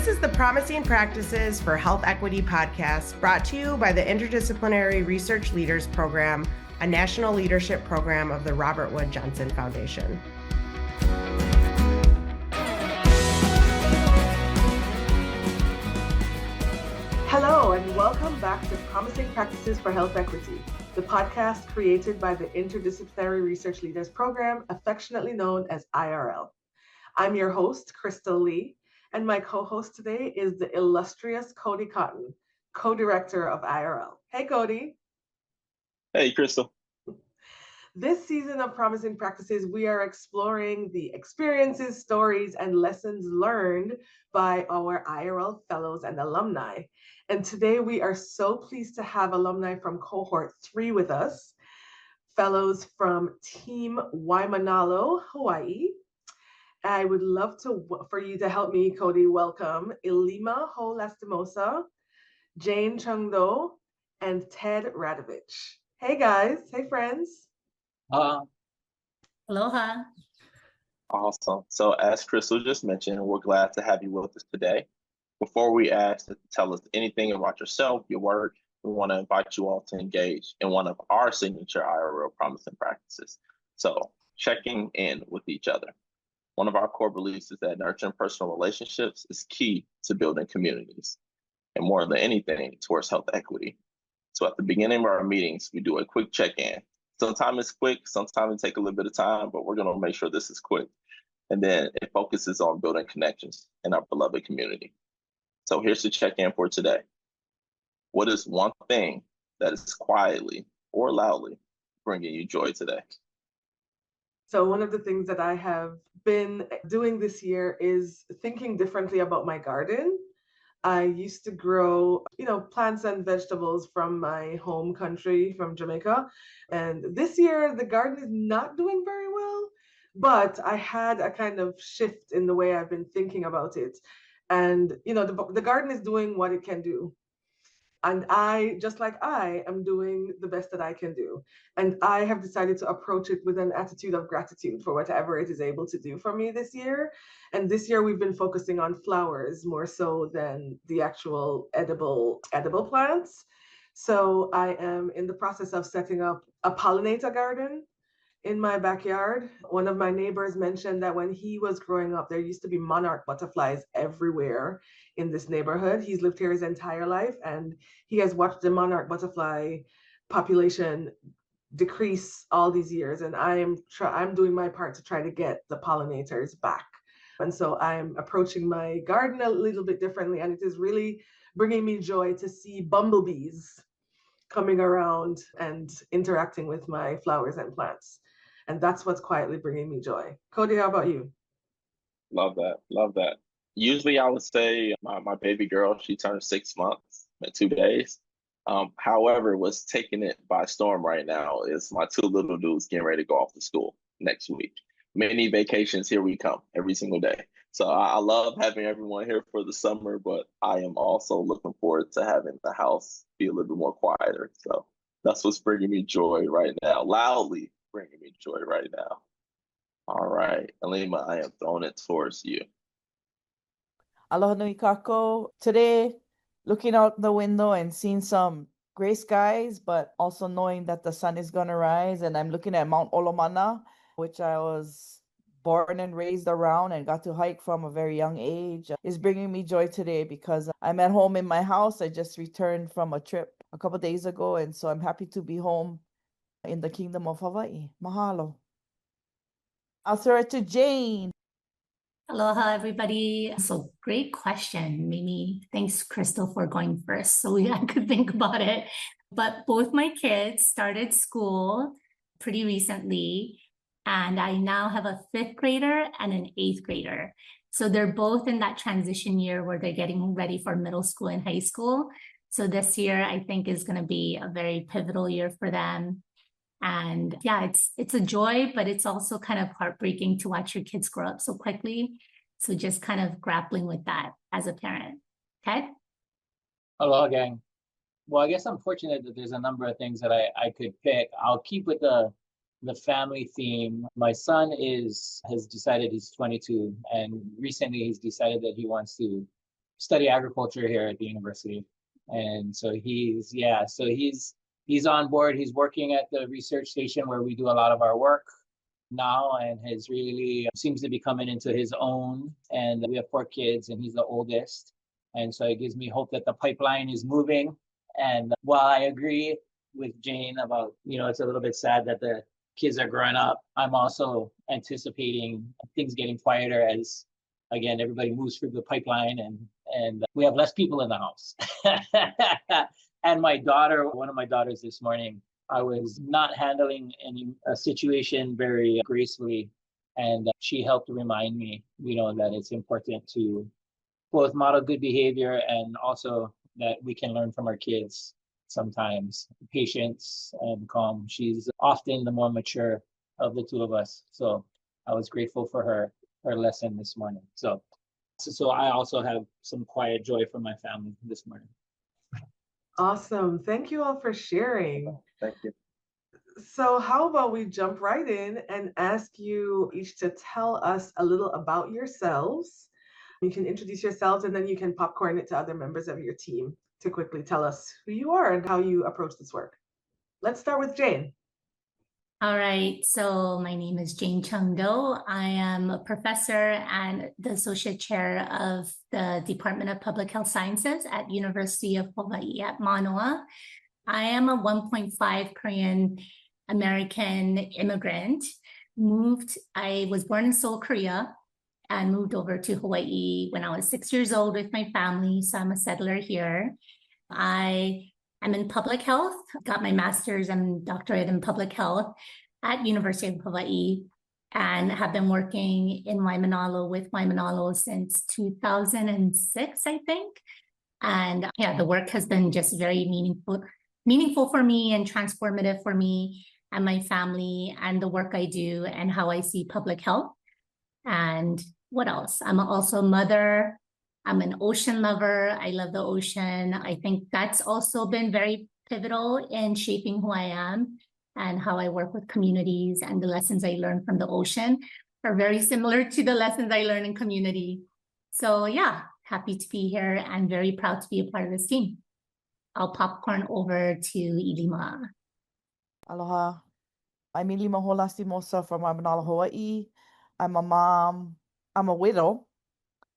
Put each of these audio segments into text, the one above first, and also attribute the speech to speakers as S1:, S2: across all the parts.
S1: This is the Promising Practices for Health Equity podcast, brought to you by the Interdisciplinary Research Leaders Program, a national leadership program of the Robert Wood Johnson Foundation.
S2: Hello, and welcome back to Promising Practices for Health Equity, the podcast created by the Interdisciplinary Research Leaders Program, affectionately known as IRL. I'm your host, Krystal Lee, and my co-host today is the illustrious Cody Cotton, co-director of IRL. Hey, Cody.
S3: Hey, Krystal.
S2: This season of Promising Practices, we are exploring the experiences, stories, and lessons learned by our IRL fellows and alumni. And today we are so pleased to have alumni from Cohort 3 with us, fellows from Team Waimanalo, Hawaii. I would love for you to help me, Cody, welcome Ilima Ho-Lastimosa, Jane Chung-Do, and Ted Radovich. Hey guys, hey friends.
S4: Aloha.
S3: Awesome. So as Krystal just mentioned, we're glad to have you with us today. Before we ask to tell us anything about yourself, your work, we want to invite you all to engage in one of our signature IRL promising practices. So checking in with each other. One of our core beliefs is that nurturing personal relationships is key to building communities, and more than anything, towards health equity. So at the beginning of our meetings, we do a quick check-in. Sometimes it's quick, sometimes it takes a little bit of time, but we're going to make sure this is quick. And then it focuses on building connections in our beloved community. So here's the check-in for today. What is one thing that is quietly or loudly bringing you joy today?
S2: So one of the things that I have been doing this year is thinking differently about my garden. I used to grow, plants and vegetables from my home country, from Jamaica. And this year, the garden is not doing very well, but I had a kind of shift in the way I've been thinking about it. And, the garden is doing what it can do. And I am doing the best that I can do. And I have decided to approach it with an attitude of gratitude for whatever it is able to do for me this year. And this year we've been focusing on flowers more so than the actual edible plants. So I am in the process of setting up a pollinator garden in my backyard. One of my neighbors mentioned that when he was growing up, there used to be monarch butterflies everywhere in this neighborhood. He's lived here his entire life, and he has watched the monarch butterfly population decrease all these years. And I'm doing my part to try to get the pollinators back. And so I'm approaching my garden a little bit differently, and it is really bringing me joy to see bumblebees coming around and interacting with my flowers and plants. And that's what's quietly bringing me joy. Cody, how about you?
S3: Love that. Love that. Usually I would say my baby girl, she turned 6 months in 2 days. However, what's taking it by storm right now is my 2 little dudes getting ready to go off to school next week. Mini vacations, here we come every single day. So I love having everyone here for the summer, but I am also looking forward to having the house be a little bit more quieter. So that's what's bringing me joy right now, loudly bringing me joy right now. All right, Ilima, I am throwing it towards you.
S5: Aloha nui kako. Today, looking out the window and seeing some gray skies, but also knowing that the sun is going to rise. And I'm looking at Mount Olomana, which I was born and raised around and got to hike from a very young age. Is bringing me joy today because I'm at home in my house. I just returned from a trip a couple of days ago, and so I'm happy to be home in the Kingdom of Hawaii. Mahalo. I'll throw it to Jane.
S4: Aloha, everybody. So great question, Mimi. Thanks, Krystal, for going first. So I could think about it. But both my kids started school pretty recently, and I now have a 5th grader and an 8th grader. So they're both in that transition year where they're getting ready for middle school and high school. So this year, I think, is going to be a very pivotal year for them. And yeah, it's a joy, but it's also kind of heartbreaking to watch your kids grow up so quickly. So just kind of grappling with that as a parent. Okay.
S6: Aloha, gang. Well, I guess I'm fortunate that there's a number of things that I could pick. I'll keep with the family theme. My son has decided he's 22, and recently he's decided that he wants to study agriculture here at the university. And so he's on board. He's working at the research station where we do a lot of our work now, and has really seems to be coming into his own. And we have 4 kids, and he's the oldest. And so it gives me hope that the pipeline is moving. And while I agree with Jane about, it's a little bit sad that the kids are growing up, I'm also anticipating things getting quieter as, again, everybody moves through the pipeline and we have less people in the house. And one of my daughters this morning, I was not handling a situation very gracefully. And she helped remind me, that it's important to both model good behavior and also that we can learn from our kids sometimes. Patience and calm. She's often the more mature of the two of us. So I was grateful for her lesson this morning. So I also have some quiet joy for my family this morning.
S2: Awesome. Thank you all for sharing.
S3: Thank you.
S2: So how about we jump right in and ask you each to tell us a little about yourselves. You can introduce yourselves and then you can popcorn it to other members of your team to quickly tell us who you are and how you approach this work. Let's start with Jane.
S4: All right, so my name is Jane Chung-Do. I am a professor and the associate chair of the Department of Public Health Sciences at University of Hawaii at Manoa. I am a 1.5 Korean American immigrant. I was born in Seoul, Korea, and moved over to Hawaii when I was 6 years old with my family, so I'm a settler here. I'm in public health, got my master's and doctorate in public health at University of Hawaii, and have been working in Waimanalo with Waimanalo since 2006, I think. And yeah, the work has been just very meaningful for me and transformative for me and my family and the work I do and how I see public health. And what else? I'm also a mother. I'm an ocean lover. I love the ocean. I think that's also been very pivotal in shaping who I am and how I work with communities, and the lessons I learned from the ocean are very similar to the lessons I learned in community. So yeah, happy to be here and very proud to be a part of this team. I'll popcorn over to Ilima.
S5: Aloha. I'm Ilima Ho-Lastimosa from Waimanalo, Hawaii. I'm a mom. I'm a widow.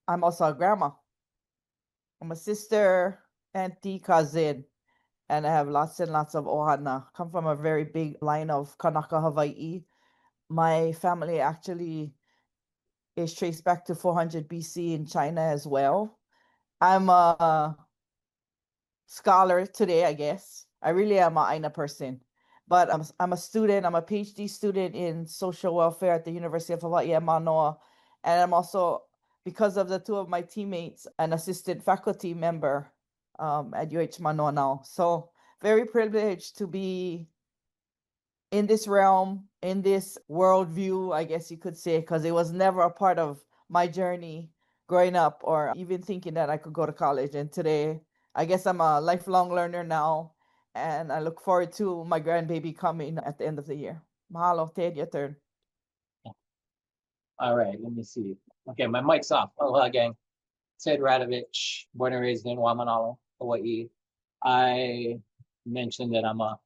S5: I'm also a grandma. I'm a sister, auntie, cousin, and I have lots and lots of ohana. Come from a very big line of Kanaka, Hawaii. My family actually is traced back to 400 BC in China as well. I'm a scholar today, I guess. I really am an Aina person. But I'm a student. I'm a PhD student in social welfare at the University of Hawaii at Manoa. And I'm also, because of the two of my teammates, an assistant faculty member at UH Manoa now. So very privileged to be in this realm, in this worldview, I guess you could say, because it was never a part of my journey growing up or even thinking that I could go to college. And today, I guess I'm a lifelong learner now. And I look forward to my grandbaby coming at the end of the year. Mahalo, Ted, your turn.
S6: All right, let me see. Okay, my mic's off. Aloha, gang. Ted Radovich, born and raised in Waimanalo, Hawaii. I mentioned that I'm a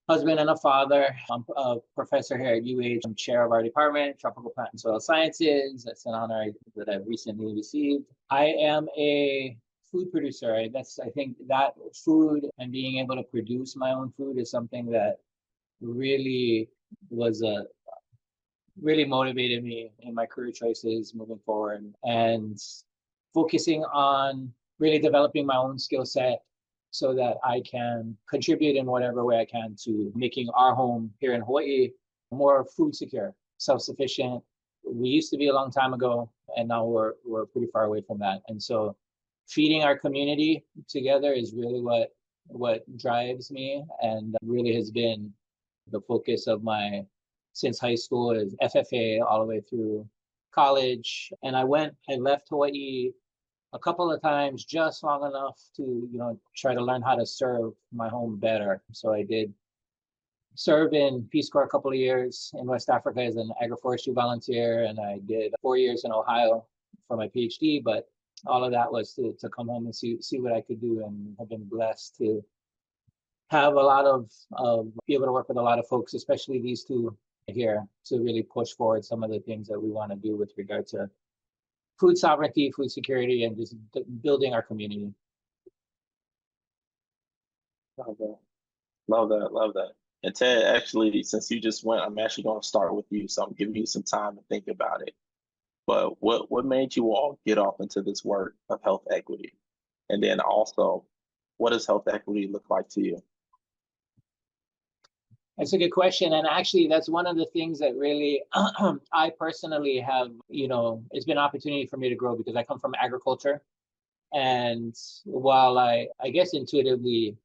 S6: husband and a father. I'm a professor here at UH. I'm chair of our department, Tropical Plant and Soil Sciences. That's an honor that I've recently received. I am a food producer. I think that food and being able to produce my own food is something that really really motivated me in my career choices moving forward, and focusing on really developing my own skill set so that I can contribute in whatever way I can to making our home here in Hawaii more food secure, self-sufficient. We used to be a long time ago, and now we're pretty far away from that. And so feeding our community together is really what drives me, and really has been the focus of my since high school is FFA all the way through college. And I left Hawaii a couple of times just long enough to, try to learn how to serve my home better. So I did serve in Peace Corps a couple of years in West Africa as an agroforestry volunteer, and I did 4 years in Ohio for my PhD. But all of that was to come home and see what I could do, and have been blessed to have a lot of be able to work with a lot of folks, especially these two here, to really push forward some of the things that we want to do with regard to food sovereignty, food security, and just building our community.
S3: Love that. Love that. Love that. And Ted, actually, since you just went, I'm actually going to start with you. So I'm giving you some time to think about it. But what made you all get off into this work of health equity? And then also, what does health equity look like to you?
S6: That's a good question. And actually, that's one of the things that really I personally have, it's been an opportunity for me to grow, because I come from agriculture. And while I guess intuitively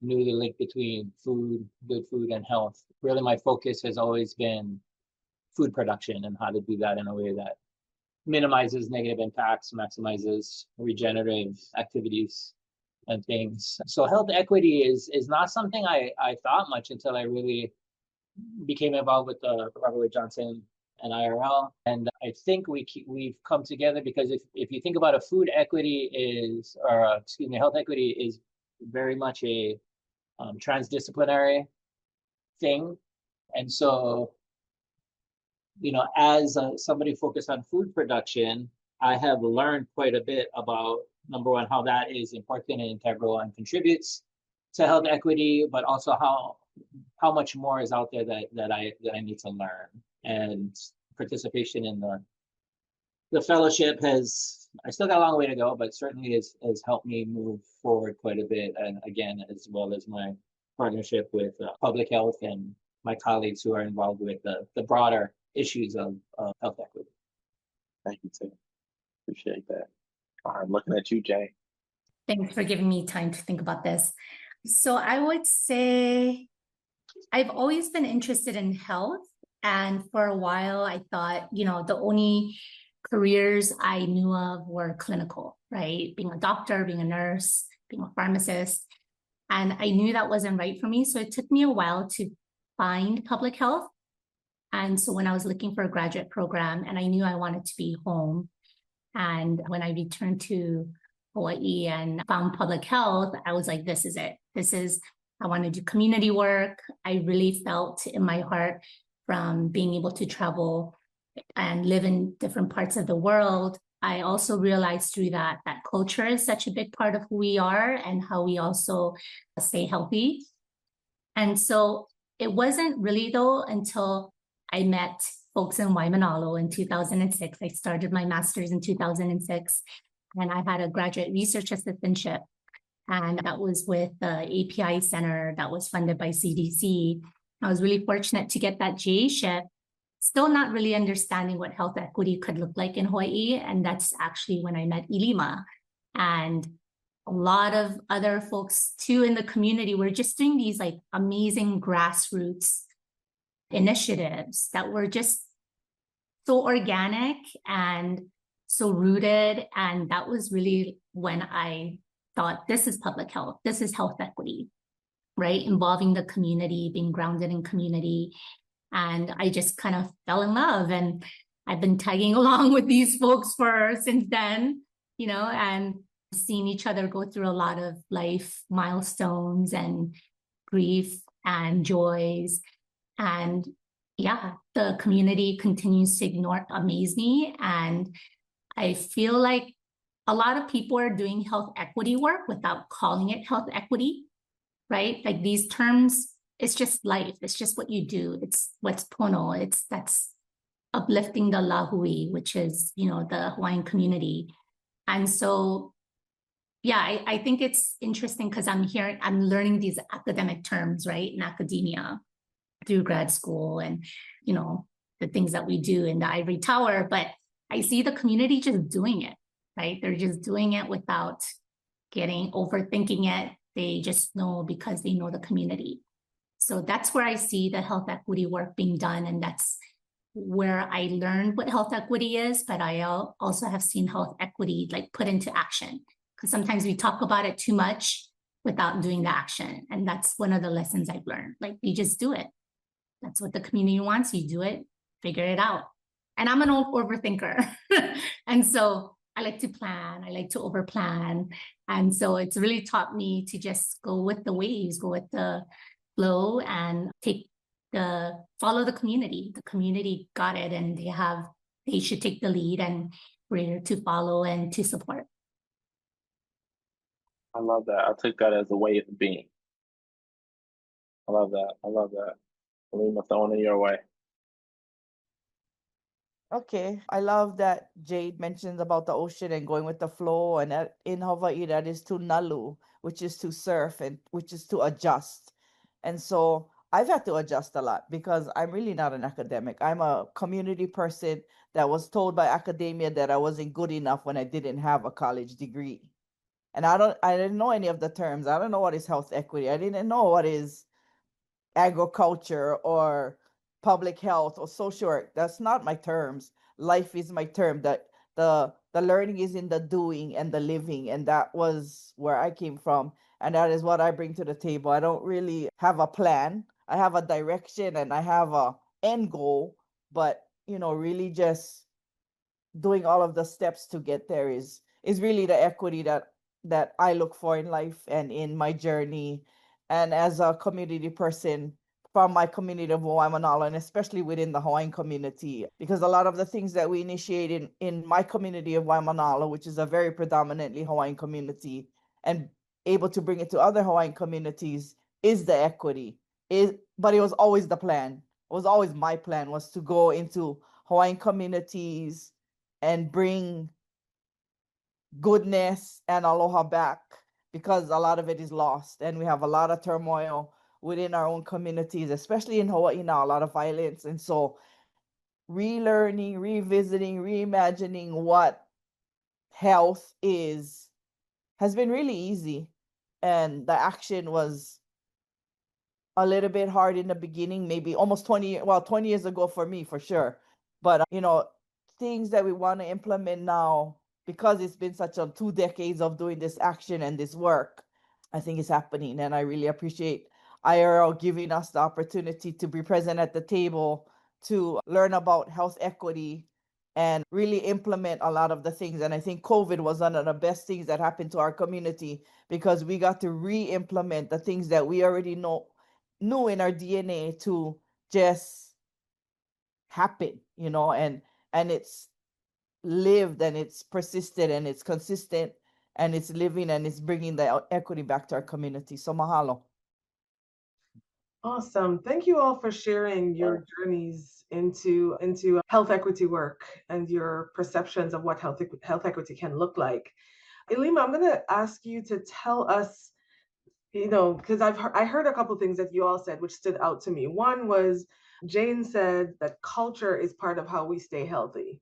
S6: knew the link between food, good food, and health, really my focus has always been food production and how to do that in a way that minimizes negative impacts, maximizes regenerative activities and things. So health equity is not something I thought much until I really became involved with the Radovich Johnson and IRL. And I think we've come together because if you think about a food equity health equity is very much a transdisciplinary thing. And so, as somebody focused on food production, I have learned quite a bit about, number one, how that is important and integral and contributes to health equity, but also how much more is out there that I need to learn. And participation in the fellowship I still got a long way to go, but certainly has helped me move forward quite a bit. And again, as well as my partnership with public health and my colleagues who are involved with the broader issues of health equity.
S3: Thank you, Tim. Appreciate that. All right, looking at you, Jane.
S4: Thanks for giving me time to think about this. So I would say I've always been interested in health. And for a while, I thought, the only careers I knew of were clinical, right? Being a doctor, being a nurse, being a pharmacist. And I knew that wasn't right for me. So it took me a while to find public health. And so when I was looking for a graduate program, and I knew I wanted to be home, and when I returned to Hawaii and found public health, I was like, this is it. I want to do community work. I really felt in my heart, from being able to travel and live in different parts of the world, I also realized through that culture is such a big part of who we are and how we also stay healthy. And so it wasn't really though until I met folks in Waimanalo in 2006. I started my master's in 2006, and I had a graduate research assistantship, and that was with the API Center that was funded by CDC. I was really fortunate to get that GA-ship, still not really understanding what health equity could look like in Hawaii. And that's actually when I met Ilima. And a lot of other folks too in the community were just doing these like amazing grassroots initiatives that were just so organic and so rooted. And that was really when I thought, this is public health, this is health equity, right? Involving the community, being grounded in community. And I just kind of fell in love, and I've been tagging along with these folks since then, and seeing each other go through a lot of life milestones and grief and joys. And yeah, the community continues to amaze me. And I feel like a lot of people are doing health equity work without calling it health equity, right? Like these terms, it's just life. It's just what you do. It's what's pono. That's uplifting the lahui, which is, the Hawaiian community. And so, yeah, I think it's interesting because I'm learning these academic terms, right, in academia through grad school and, the things that we do in the ivory tower. But I see the community just doing it, right? They're just doing it without overthinking it. They just know because they know the community. So that's where I see the health equity work being done. And that's where I learned what health equity is, but I also have seen health equity put into action, because sometimes we talk about it too much without doing the action. And that's one of the lessons I've learned. You just do it. That's what the community wants. You do it, figure it out. And I'm an old overthinker. And so I like to plan, I like to over plan. And so it's really taught me to just go with the waves, go with the flow and follow the community. The community got it and they should take the lead and we're here to follow and to support.
S3: I love that. I took that as a way of being. I love that. I love that. Ilima, throwing it your way.
S5: Okay, I love that Jade mentions about the ocean and going with the flow, and in Hawaii that is to nalu, which is to surf and which is to adjust. And so I've had to adjust a lot because I'm really not an academic. I'm a community person that was told by academia that I wasn't good enough when I didn't have a college degree. And I didn't know any of the terms. I don't know what is health equity. I didn't know what is agriculture or public health or social work. That's not my terms. Life is my term. That the learning is in the doing and the living, and that was where I came from, and that is what I bring to the table. I don't really have a plan. I have a direction and I have a end goal, but really just doing all of the steps to get there is really the equity that I look for in life and in my journey. And as a community person from my community of Waimanalo, and especially within the Hawaiian community, because a lot of the things that we initiate in my community of Waimanalo, which is a very predominantly Hawaiian community, and able to bring it to other Hawaiian communities is the equity. But it was always the plan. It was always my plan was to go into Hawaiian communities and bring goodness and aloha back, because a lot of it is lost and we have a lot of turmoil within our own communities, especially in Hawaii now, a lot of violence. And so relearning, revisiting, reimagining what health is has been really easy. And the action was a little bit hard in the beginning, maybe almost 20 years ago for me, for sure. But, things that we want to implement now, because it's been such a 2 decades of doing this action and this work, I think it's happening. And I really appreciate IRL giving us the opportunity to be present at the table, to learn about health equity and really implement a lot of the things. And I think COVID was one of the best things that happened to our community, because we got to re-implement the things that we already knew in our DNA to just happen, and it's lived and it's persisted and it's consistent and it's living and it's bringing the equity back to our community. So mahalo.
S2: Awesome. Thank you all for sharing your journeys into health equity work and your perceptions of what health equity can look like. Ilima, I'm going to ask you to tell us, because I heard a couple of things that you all said which stood out to me. One was Jane said that culture is part of how we stay healthy,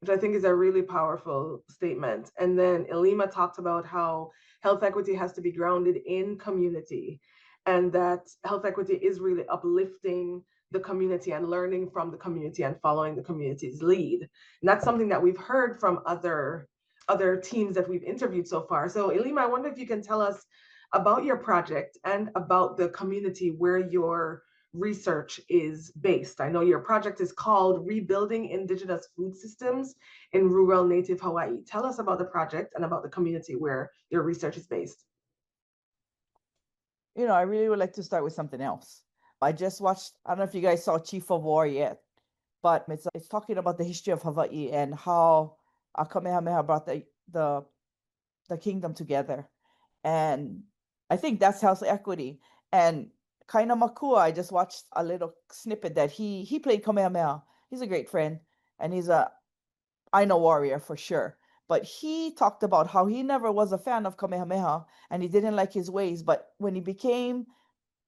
S2: which I think is a really powerful statement. And then Ilima talked about how health equity has to be grounded in community, and that health equity is really uplifting the community and learning from the community and following the community's lead. And that's something that we've heard from other teams that we've interviewed so far. So Ilima, I wonder if you can tell us about your project and about the community where your research is based. I know your project is called Rebuilding Indigenous Food Systems in Rural Native Hawaii. Tell us about the project and about the community where your research is based.
S5: I really would like to start with something else. I just watched, I don't know if you guys saw Chief of War yet, but it's talking about the history of Hawaii and how Kamehameha brought the kingdom together. And I think that's health equity. And Kaina Makua, I just watched a little snippet that he played Kamehameha. He's a great friend and he's a Aina warrior for sure. But he talked about how he never was a fan of Kamehameha and he didn't like his ways. But when he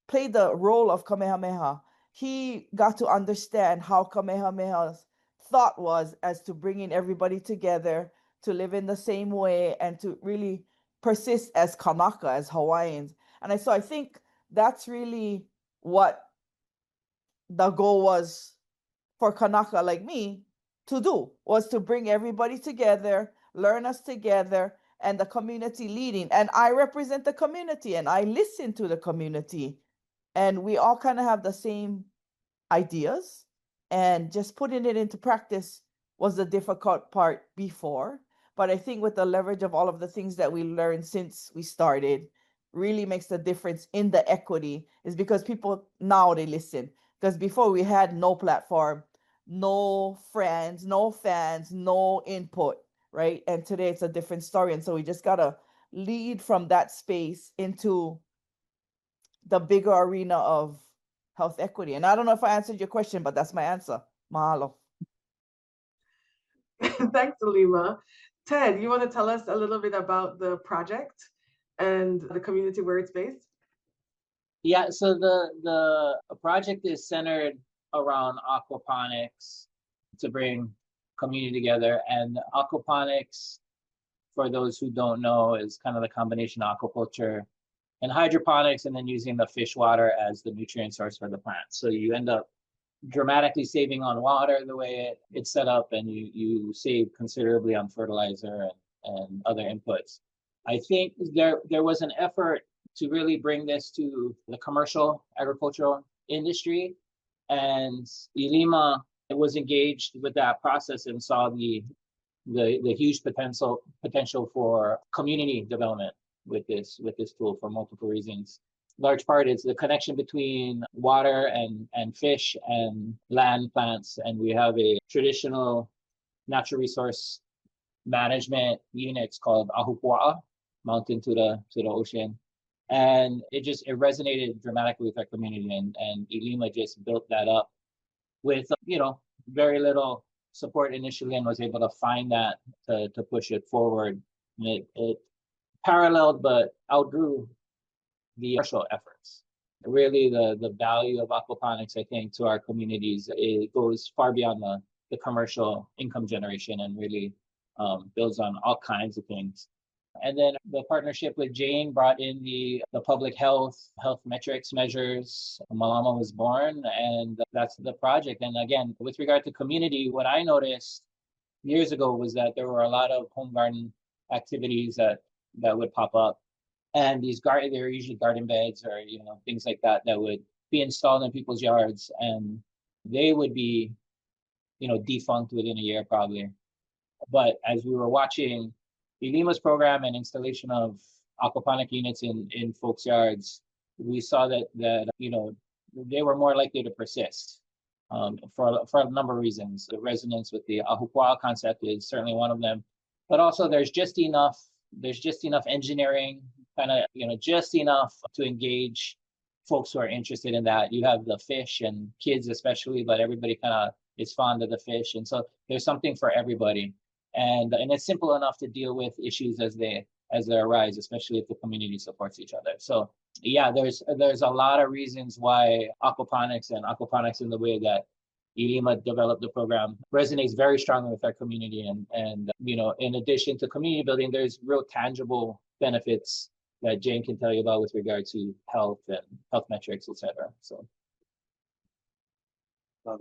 S5: played the role of Kamehameha, he got to understand how Kamehameha's thought was as to bringing everybody together, to live in the same way, and to really persist as Kanaka, as Hawaiians. And I think that's really what the goal was for Kanaka like me to do, was to bring everybody together, learn us together, and the community leading. And I represent the community and I listen to the community. And we all kind of have the same ideas, and just putting it into practice was the difficult part before. But I think with the leverage of all of the things that we learned since we started, really makes the difference in the equity, is because people now they listen. Because before we had no platform, no friends, no fans, no input, right? And today it's a different story. And so we just gotta lead from that space into the bigger arena of health equity. And I don't know if I answered your question, but that's my answer. Mahalo.
S2: Thanks, Ilima. Ted, you want to tell us a little bit about the project and the community where it's based?
S6: Yeah, so the project is centered around aquaponics to bring community together. And aquaponics, for those who don't know, is kind of the combination of aquaculture and hydroponics, and then using the fish water as the nutrient source for the plants. So you end up dramatically saving on water the way it's set up, and you save considerably on fertilizer and other inputs. I think there was an effort to really bring this to the commercial agricultural industry, and Ilima was engaged with that process and saw the huge potential for community development with this tool for multiple reasons. Large part is the connection between water and fish and land plants, and we have a traditional natural resource management unit called Ahupua'a, mountain to the ocean. And it resonated dramatically with our community, and Ilima just built that up with very little support initially, and was able to find that to push it forward. And it paralleled but outgrew the commercial efforts. Really, the value of aquaponics, I think, to our communities, it goes far beyond the commercial income generation, and really builds on all kinds of things. And then the partnership with Jane brought in the public health metrics measures. MALAMA was born, and that's the project. And again, with regard to community, what I noticed years ago was that there were a lot of home garden activities that would pop up. And they were usually garden beds or things like that would be installed in people's yards, and they would be defunct within a year probably. But as we were watching Ilima's program and installation of aquaponic units in folks' yards, we saw that they were more likely to persist for a number of reasons. The resonance with the Ahupua'a concept is certainly one of them, but also there's just enough engineering, just enough to engage folks who are interested in that. You have the fish and kids especially, but everybody kind of is fond of the fish, and so there's something for everybody. And it's simple enough to deal with issues as they arise, especially if the community supports each other. So yeah, there's a lot of reasons why aquaponics in the way that Ilima developed the program resonates very strongly with our community. And in addition to community building, there's real tangible benefits that Jane can tell you about with regard to health and health metrics, et cetera. So
S3: love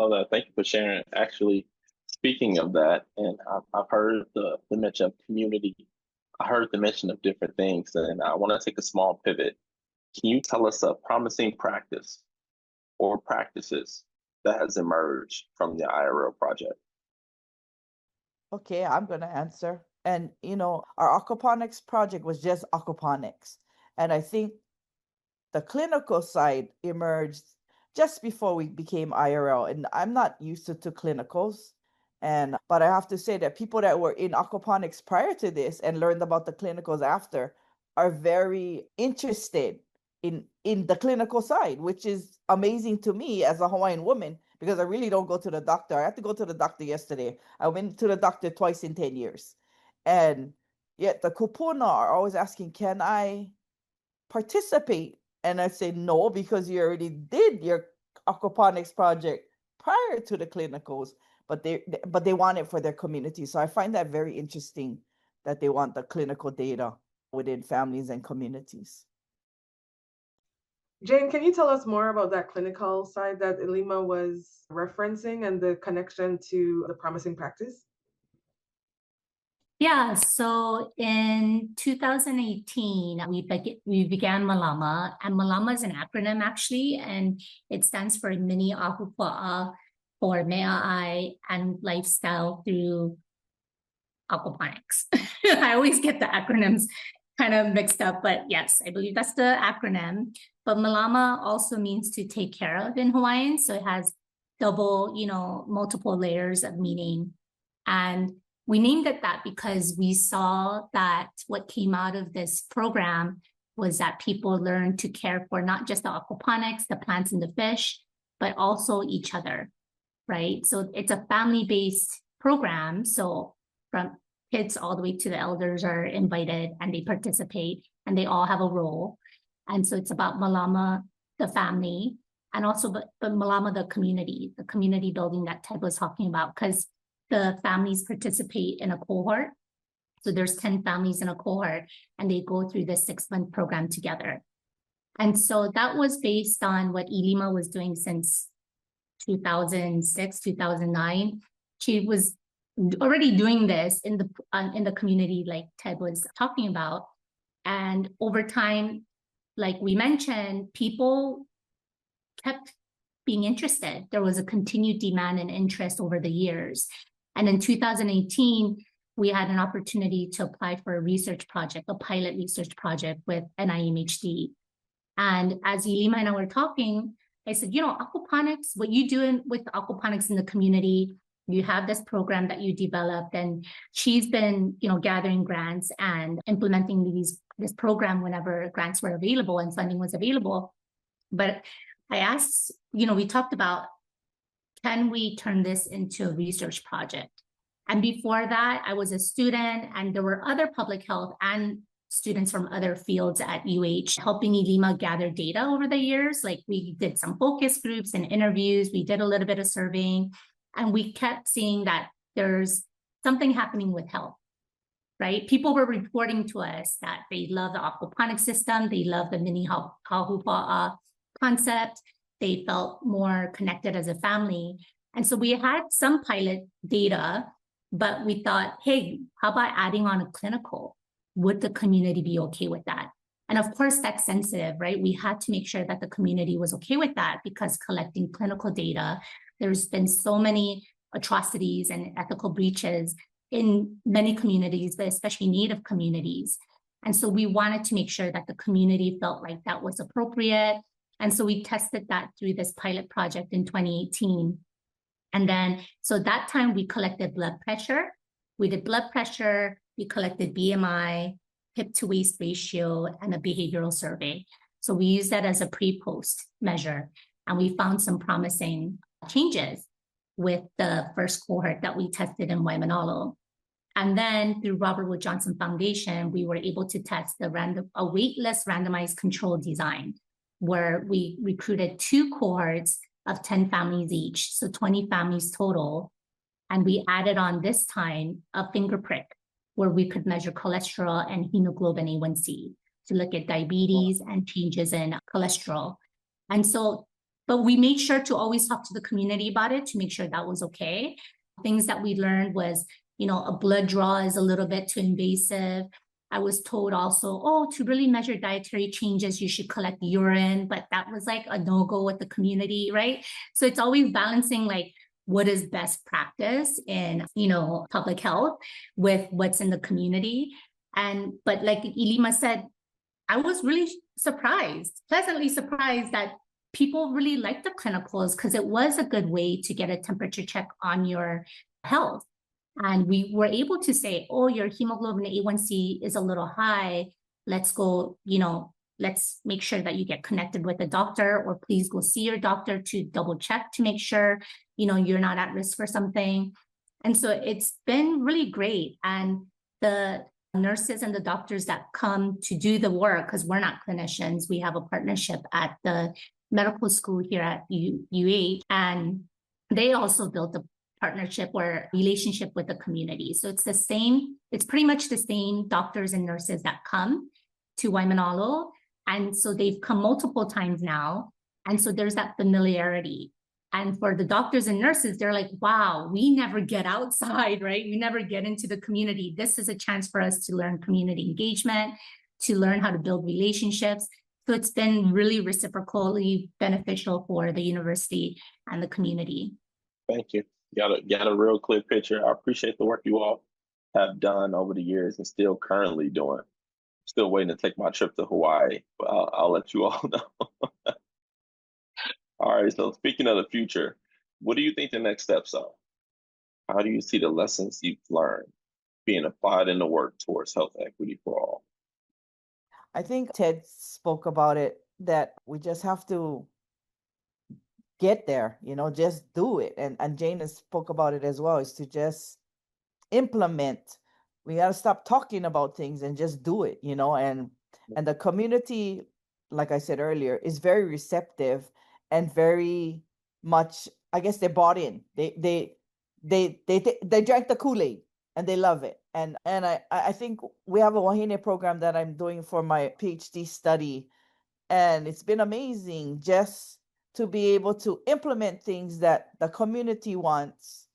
S3: that. Thank you for sharing. Actually, speaking of that, and I've heard the mention of community. I heard the mention of different things, and I want to take a small pivot. Can you tell us a promising practice or practices that has emerged from the IRL project?
S5: Okay, I'm going to answer. And, our aquaponics project was just aquaponics. And I think the clinical side emerged just before we became IRL. And I'm not used to clinicals. But I have to say that people that were in aquaponics prior to this and learned about the clinicals after are very interested in the clinical side, which is amazing to me as a Hawaiian woman, because I really don't go to the doctor. I had to go to the doctor yesterday. I went to the doctor twice in 10 years. And yet the kupuna are always asking, can I participate? And I say, no, because you already did your aquaponics project prior to the clinicals, but they want it for their community. So I find that very interesting that they want the clinical data within families and communities.
S2: Jane, can you tell us more about that clinical side that Ilima was referencing and the connection to the promising practice?
S4: Yeah, so in 2018, we began MALAMA, and MALAMA is an acronym actually, and it stands for Mini Ahupua'a for Mea'ai and Lifestyle through aquaponics. I always get the acronyms kind of mixed up, but yes, I believe that's the acronym. But MALAMA also means to take care of in Hawaiian. So it has double, multiple layers of meaning. And we named it that because we saw that what came out of this program was that people learned to care for not just the aquaponics, the plants and the fish, but also each other, right? So it's a family-based program. So from kids all the way to the elders are invited and they participate and they all have a role. And so it's about MALAMA, the family, and also but MALAMA, the community building that Ted was talking about, because the families participate in a cohort. So there's 10 families in a cohort and they go through this 6-month program together. And so that was based on what Ilima was doing since 2006, 2009. She was already doing this in the community, like Ted was talking about. And over time, like we mentioned, people kept being interested. There was a continued demand and interest over the years. And in 2018, we had an opportunity to apply for a research project, a pilot research project with NIMHD. And as Ilima and I were talking, I said, aquaponics, what you do with aquaponics in the community, you have this program that you developed, and she's been, gathering grants and implementing this program whenever grants were available and funding was available. But I asked, we talked about, can we turn this into a research project? And before that, I was a student, and there were other public health and students from other fields at UH helping Ilima gather data over the years. Like we did some focus groups and interviews. We did a little bit of surveying, and we kept seeing that there's something happening with health, right? People were reporting to us that they love the aquaponic system. They love the mini hahupa'a concept. They felt more connected as a family. And so we had some pilot data, but we thought, hey, how about adding on a clinical? Would the community be okay with that? And of course, that's sensitive, right? We had to make sure that the community was okay with that, because collecting clinical data, there's been so many atrocities and ethical breaches in many communities, but especially Native communities. And so we wanted to make sure that the community felt like that was appropriate. And so we tested that through this pilot project in 2018. And then, so that time we collected blood pressure. We did blood pressure, we collected BMI, hip to waist ratio, and a behavioral survey. So we used that as a pre-post measure. And we found some promising changes with the first cohort that we tested in Waimanalo. And then through Robert Wood Johnson Foundation, we were able to test a waitlist randomized control design, where we recruited 2 cohorts of 10 families each, so 20 families total. And we added on this time a finger prick where we could measure cholesterol and hemoglobin A1C to look at diabetes and changes in cholesterol. And so, but we made sure to always talk to the community about it to make sure that was okay. Things that we learned was, a blood draw is a little bit too invasive. I was told also, to really measure dietary changes, you should collect urine, but that was like a no-go with the community, right? So it's always balancing like what is best practice in, public health with what's in the community. But like Ilima said, I was really pleasantly surprised that people really liked the clinicals, because it was a good way to get a temperature check on your health. And we were able to say, your hemoglobin A1C is a little high. Let's go, let's make sure that you get connected with a doctor, or please go see your doctor to double check to make sure, you're not at risk for something. And so it's been really great. And the nurses and the doctors that come to do the work, because we're not clinicians, we have a partnership at the medical school here at UH, and they also built a partnership or relationship with the community. So it's pretty much the same doctors and nurses that come to Waimanalo. And so they've come multiple times now. And so there's that familiarity. And for the doctors and nurses, they're like, wow, we never get outside, right? We never get into the community. This is a chance for us to learn community engagement, to learn how to build relationships. So it's been really reciprocally beneficial for the university and the community.
S3: Thank you. Got a real clear picture. I appreciate the work you all have done over the years and still currently doing. Still waiting to take my trip to Hawaii, but I'll let you all know. All right, so speaking of the future, what do you think the next steps are? How do you see the lessons you've learned being applied in the work towards health equity for all?
S5: I think Ted spoke about it, that we just have to get there, just do it. And Jane has spoke about it as well, is to just implement. We got to stop talking about things and just do it, and the community, like I said earlier, is very receptive and very much, I guess, they bought in. They drank the Kool-Aid and they love it. And I think we have a Wahine program that I'm doing for my PhD study, and it's been amazing just to be able to implement things that the community wants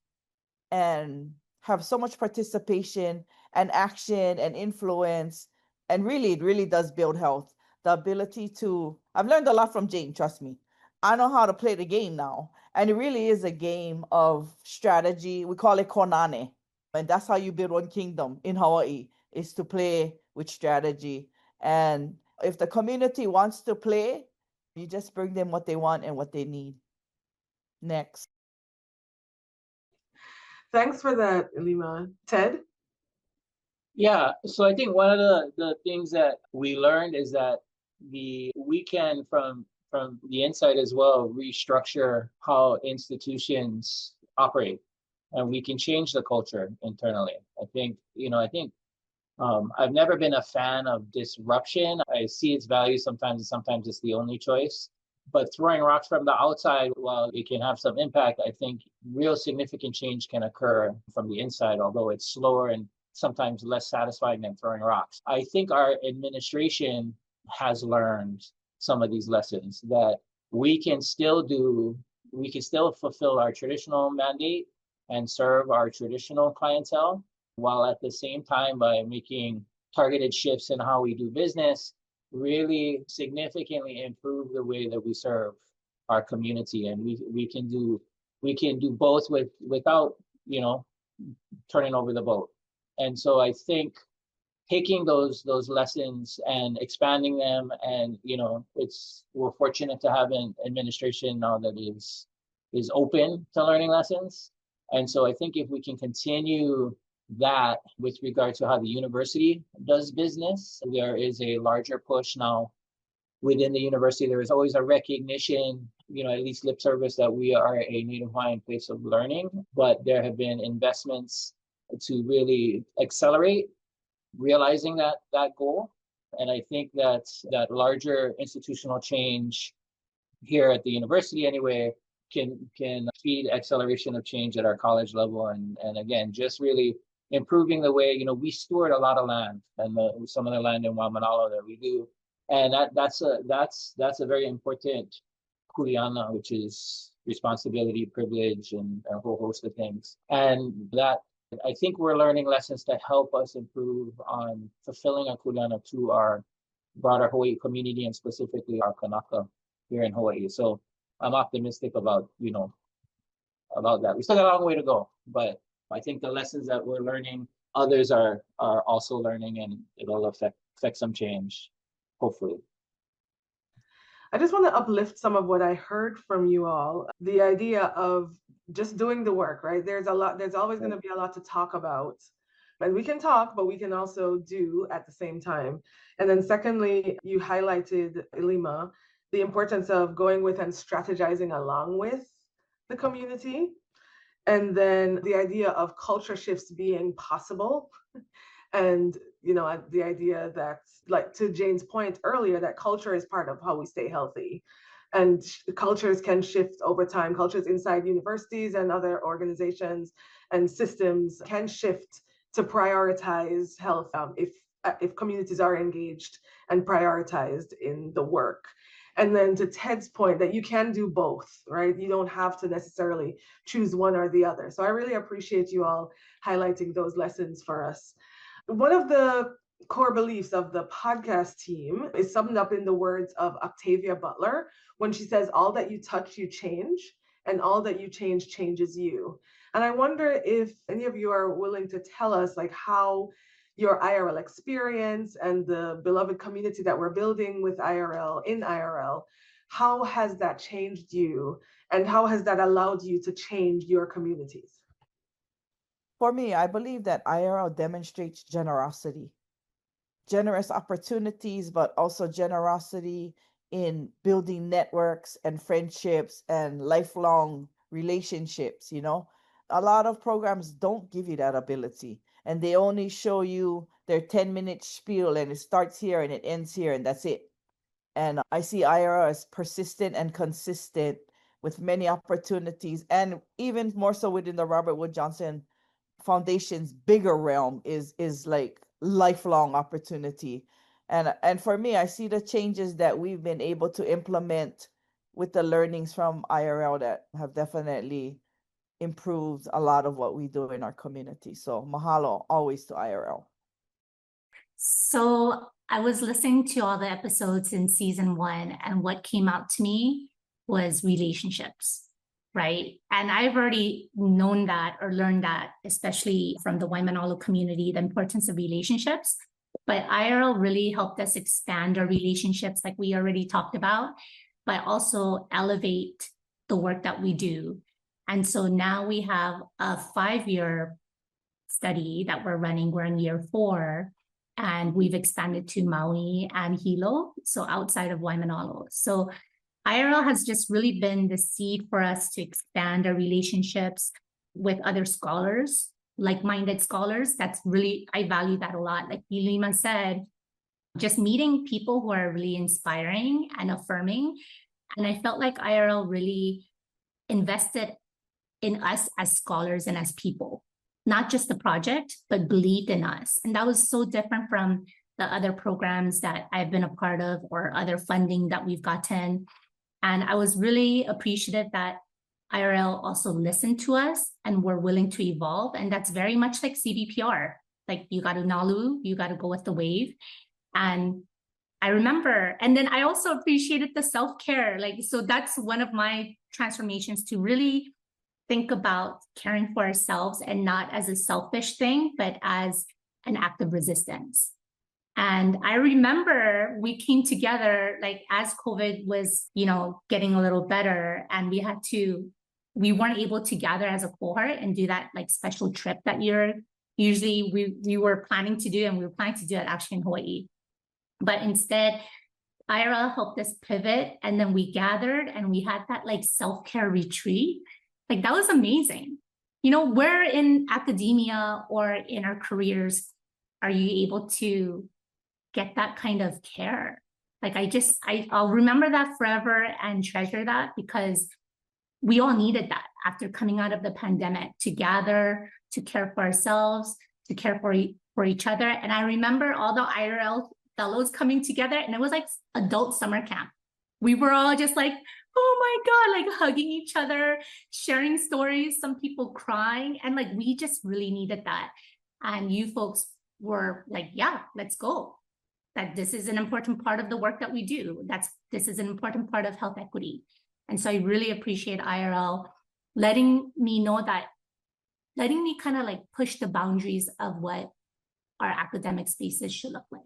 S5: and have so much participation and action and influence. And really, it really does build health. The ability to, I've learned a lot from Jane, trust me. I know how to play the game now. And it really is a game of strategy. We call it konane. And that's how you build one kingdom in Hawaii, is to play with strategy. And if the community wants to play, you just bring them what they want and what they need. Next.
S2: Thanks for that, Ilima. Ted?
S6: Yeah, so I think one of the things that we learned is that we can from the inside as well restructure how institutions operate, and we can change the culture internally. I think I've never been a fan of disruption. I see its value sometimes, and sometimes it's the only choice. But throwing rocks from the outside, while it can have some impact, I think real significant change can occur from the inside, although it's slower and sometimes less satisfying than throwing rocks. I think our administration has learned some of these lessons, that we can still fulfill our traditional mandate and serve our traditional clientele, while at the same time, by making targeted shifts in how we do business, really significantly improve the way that we serve our community. And we can do both without turning over the boat. And so I think taking those lessons and expanding them, and we're fortunate to have an administration now that is open to learning lessons. And so I think if we can continue that with regard to how the university does business, there is a larger push now within the university. There is always a recognition, at least lip service, that we are a Native Hawaiian place of learning, but there have been investments to really accelerate realizing that goal. And I think that larger institutional change here at the university anyway can speed acceleration of change at our college level, and again, just really improving the way we steward a lot of land, and some of the land in Waimanalo that we do, and that's a very important kuleana, which is responsibility, privilege, and a whole host of things. And that, I think we're learning lessons to help us improve on fulfilling our kuleana to our broader Hawaii community, and specifically our kanaka here in Hawaii. So I'm optimistic about that. We still got a long way to go, but I think the lessons that we're learning, others are also learning, and it'll affect some change, hopefully.
S2: I just want to uplift some of what I heard from you all. The idea of just doing the work, right? There's always going to be a lot to talk about. And we can talk, but we can also do at the same time. And then secondly, you highlighted, Ilima, the importance of going with and strategizing along with the community. And then the idea of culture shifts being possible. And, the idea that, like to Jane's point earlier, that culture is part of how we stay healthy. And cultures can shift over time. Cultures inside universities and other organizations and systems can shift to prioritize health if communities are engaged and prioritized in the work. And then to Ted's point, that you can do both, right? You don't have to necessarily choose one or the other. So I really appreciate you all highlighting those lessons for us. One of the core beliefs of the podcast team is summed up in the words of Octavia Butler when she says, "All that you touch, you change, and all that you change changes you." And I wonder if any of you are willing to tell us like how your IRL experience and the beloved community that we're building with IRL in IRL, how has that changed you and how has that allowed you to change your communities?
S5: For me, I believe that IRL demonstrates generosity, generous opportunities, but also generosity in building networks and friendships and lifelong relationships. A lot of programs don't give you that ability, and they only show you their 10-minute spiel, and it starts here and it ends here, and that's it. And I see IRL as persistent and consistent with many opportunities, and even more so within the Robert Wood Johnson Foundation's bigger realm is like lifelong opportunity. And for me, I see the changes that we've been able to implement with the learnings from IRL that have definitely improved a lot of what we do in our community. So mahalo always to IRL.
S4: So I was listening to all the episodes in season 1, and what came out to me was relationships, right? And I've already known that or learned that, especially from the Waimanalo community, the importance of relationships. But IRL really helped us expand our relationships, like we already talked about, but also elevate the work that we do. And so now we have a 5-year study that we're running. We're in year 4, and we've expanded to Maui and Hilo, so outside of Waimanalo. So IRL has just really been the seed for us to expand our relationships with other scholars, like-minded scholars. That's really, I value that a lot. Like Ilima said, just meeting people who are really inspiring and affirming. And I felt like IRL really invested in us as scholars and as people, not just the project, but believed in us. And that was so different from the other programs that I've been a part of or other funding that we've gotten. And I was really appreciative that IRL also listened to us and were willing to evolve. And that's very much like CBPR. Like you got to nalu, you got to go with the wave. And I remember, and then I also appreciated the self-care. Like, so that's one of my transformations, to really think about caring for ourselves and not as a selfish thing, but as an act of resistance. And I remember we came together, like as COVID was, getting a little better, and we weren't able to gather as a cohort and do that like special trip that we were planning to do, and we were planning to do it actually in Hawaii. But instead, IRL helped us pivot, and then we gathered and we had that like self-care retreat. Like that was amazing. Where in academia or in our careers are you able to get that kind of care? Like I'll remember that forever and treasure that, because we all needed that after coming out of the pandemic, to gather, to care for ourselves, to care for each other. And I remember all the IRL fellows coming together, and it was like adult summer camp. We were all just like, oh my God, like hugging each other, sharing stories, some people crying. And like, we just really needed that. And you folks were like, yeah, let's go. That this is an important part of the work that we do. This is an important part of health equity. And so I really appreciate IRL letting me kind of like push the boundaries of what our academic spaces should look like.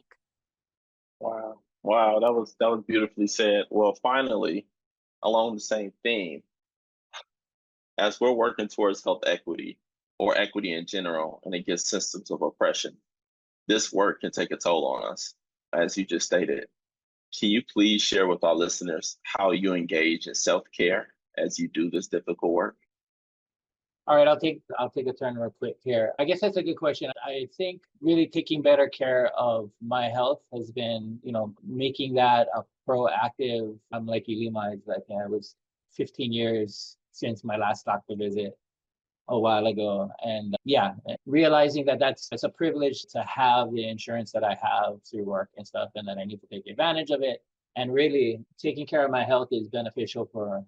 S3: Wow, that was beautifully said. Well, finally, along the same theme, as we're working towards health equity or equity in general and against systems of oppression, this work can take a toll on us, as you just stated. Can you please share with our listeners how you engage in self-care as you do this difficult work?
S6: All right, I'll take a turn real quick here. I guess that's a good question. I think really taking better care of my health has been, making that a proactive. I'm like Ilima, it's like it was 15 years since my last doctor visit a while ago. And realizing that that's a privilege to have the insurance that I have through work and stuff, and that I need to take advantage of it. And really taking care of my health is beneficial for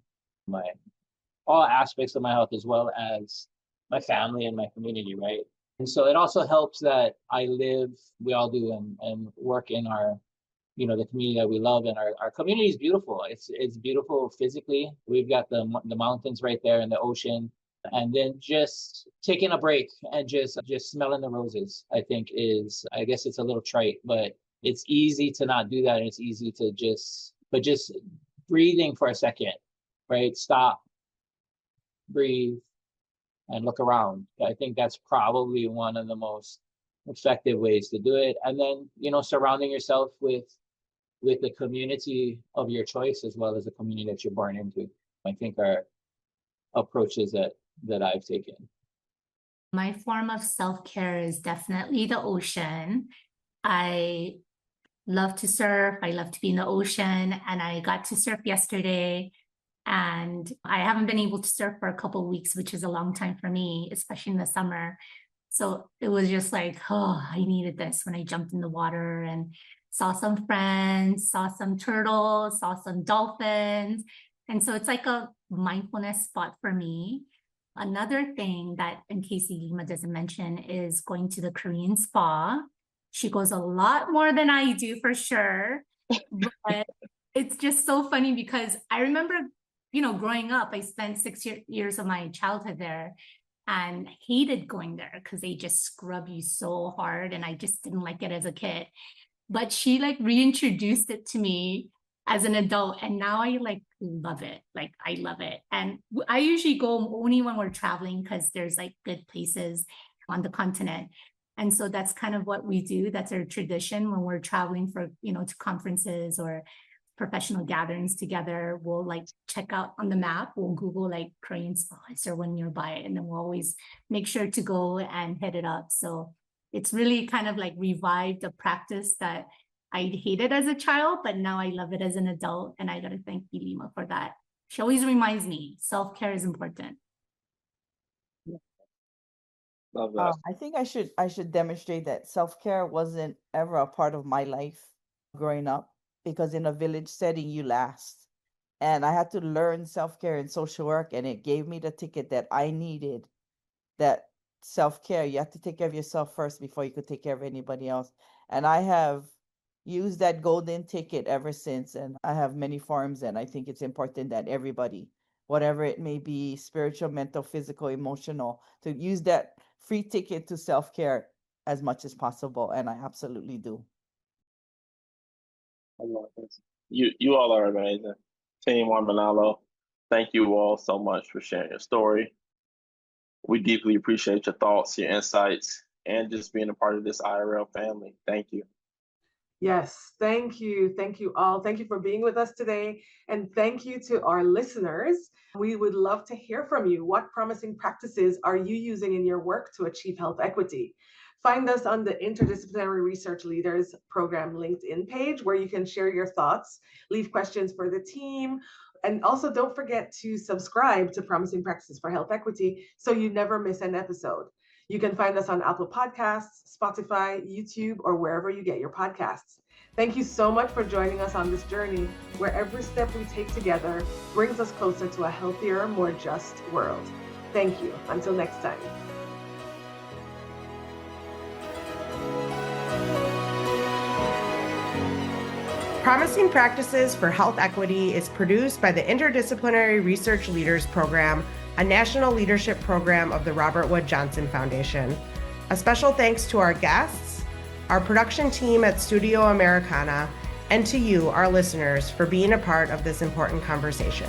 S6: all aspects of my health, as well as my family and my community, right? And so it also helps that we all do, and work in our, the community that we love. And our community is beautiful. It's beautiful physically. We've got the mountains right there and the ocean. And then just taking a break and just smelling the roses, I think I guess it's a little trite, but it's easy to not do that. And it's easy to just breathing for a second, right? Stop, breathe, and look around. I think that's probably one of the most effective ways to do it. And then, surrounding yourself with the community of your choice, as well as the community that you're born into, I think are approaches that I've taken.
S4: My form of self-care is definitely the ocean. I love to surf. I love to be in the ocean, and I got to surf yesterday. And I haven't been able to surf for a couple of weeks, which is a long time for me, especially in the summer. So it was just like, oh, I needed this when I jumped in the water and saw some friends, saw some turtles, saw some dolphins. And so it's like a mindfulness spot for me. Another thing that, in case Ilima doesn't mention, is going to the Korean spa. She goes a lot more than I do, for sure. But it's just so funny because I remember, growing up, I spent 6 years of my childhood there and hated going there because they just scrub you so hard. And I just didn't like it as a kid. But she reintroduced it to me as an adult, and now I love it. I love it. And I usually go only when we're traveling because there's good places on the continent. And so that's kind of what we do. That's our tradition when we're traveling for, to conferences or professional gatherings together. We'll check out on the map. We'll Google Korean spa, is there one nearby? And then we'll always make sure to go and hit it up. So it's really kind of revived a practice that I hated as a child, but now I love it as an adult. And I got to thank Ilima for that. She always reminds me self-care is important.
S3: Love that.
S5: I think I should demonstrate that self-care wasn't ever a part of my life growing up, because in a village setting you last. And I had to learn self-care in social work, and it gave me the ticket that I needed. That self-care, you have to take care of yourself first before you could take care of anybody else. And I have used that golden ticket ever since, and I have many forms, and I think it's important that everybody, whatever it may be, spiritual, mental, physical, emotional, to use that free ticket to self-care as much as possible, and I absolutely do.
S3: I love this. You all are amazing. Team Waimānalo, thank you all so much for sharing your story. We deeply appreciate your thoughts, your insights, and just being a part of this IRL family. Thank you.
S2: Yes, thank you. Thank you all. Thank you for being with us today. And thank you to our listeners. We would love to hear from you. What promising practices are you using in your work to achieve health equity? Find us on the Interdisciplinary Research Leaders Program LinkedIn page, where you can share your thoughts, leave questions for the team, and also don't forget to subscribe to Promising Practices for Health Equity so you never miss an episode. You can find us on Apple Podcasts, Spotify, YouTube, or wherever you get your podcasts. Thank you so much for joining us on this journey, where every step we take together brings us closer to a healthier, more just world. Thank you. Until next time.
S1: Promising Practices for Health Equity is produced by the Interdisciplinary Research Leaders Program, a national leadership program of the Robert Wood Johnson Foundation. A special thanks to our guests, our production team at Studio Americana, and to you, our listeners, for being a part of this important conversation.